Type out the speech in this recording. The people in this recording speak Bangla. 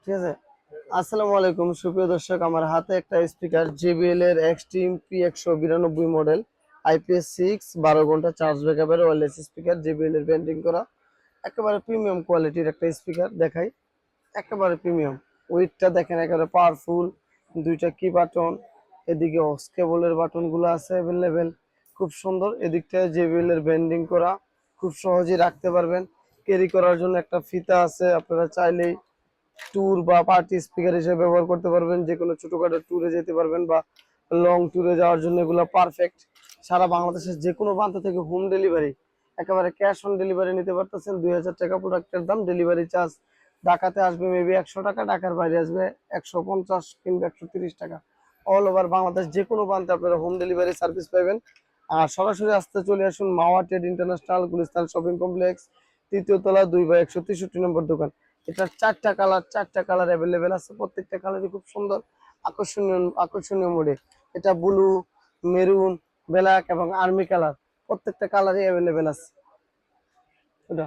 ঠিক আছে। আসসালামু আলাইকুম সুপ্রিয় দর্শক, আমার হাতে একটা স্পিকার JBL এর এক্সট্রিম P192 মডেল IPS6 12 ঘন্টা চার্জ ব্যাকআপের ওয়্যারলেস স্পিকার, JBL এর ব্র্যান্ডিং করা একেবারে প্রিমিয়াম কোয়ালিটির একটা স্পিকার দেখাই। একেবারে প্রিমিয়াম, ওয়েটটা দেখেন একেবারে পাওয়ারফুল। দুইটা কি বাটন, এদিকে অক্স কেবলের বাটনগুলো আছে অ্যাভেলেবেল, খুব সুন্দর। এদিকটায় JBL এর ব্র্যান্ডিং করা, খুব সহজেই রাখতে পারবেন। ক্যারি করার জন্য একটা ফিতা আছে, আপনারা চাইলেই ট্যুর বা পার্টি স্পিকার হিসেবে ব্যবহার করতে পারবেন। যে কোনো ছোটখাটো ট্যুরে যেতে পারবেন বা লং ট্যুরে যাওয়ার জন্য এগুলো পারফেক্ট। সারা বাংলাদেশের যে কোনো প্রান্ত থেকে হোম ডেলিভারি, একেবারে ক্যাশ অন ডেলিভারি নিতে পারতেছেন। 2000 টাকা প্রোডাক্টের দাম, ডেলিভারি চার্জ ঢাকাতে আসবে মেবি 100 টাকা, ঢাকার বাইরে আসবে 150 কিংবা 130 টাকা। অল ওভার বাংলাদেশ যে কোনো প্রান্তে আপনারা হোম ডেলিভারি সার্ভিস পাবেন। আর সরাসরি আসতে চলে আসুন Mawa trade international Gulistan shopping complex, তৃতীয় তলা 2/163 নম্বর দোকান। এটার চারটা কালার অ্যাভেলেবেল আছে, প্রত্যেকটা কালারই খুব সুন্দর, আকর্ষণীয় মোডে। এটা ব্লু, মেরুন, ব্ল্যাক এবং আর্মি কালার, প্রত্যেকটা কালারই অ্যাভেলেবেল আছে। এটা